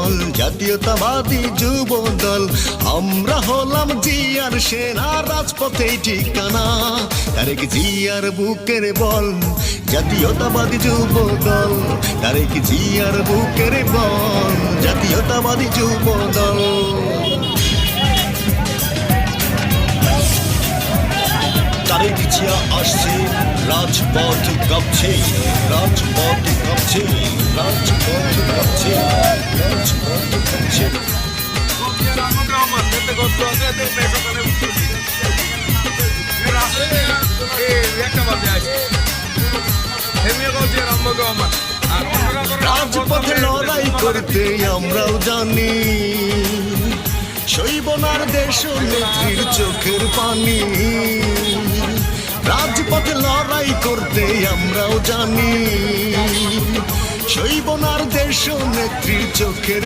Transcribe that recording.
দল, জাতীয়তাবাদী যুব দল। আমরা হলাম জিয়ার সেনা, রাজপথেই ঠিকানা। তারেক জিয়ার বুকের বল, জাতীয়তাবাদী যুব দল। তারেক জিয়ার বুকের বল, জাতীয়তাবাদী যুব দল। তারেক জিয়া আসছে, রাজপথ কাঁপছে, রাজপথ কাঁপছে, রাজপথ কাঁপছে, রাজপথ কাঁপছে। রাজপথে লড়াই করতে আমরাও জানি, শৈবনার দেশ নেত্রীর চোখের পানি। রাজপথে লড়াই করতে আমরাও জানি, শৈবনার দেশ নেত্রীর চোখের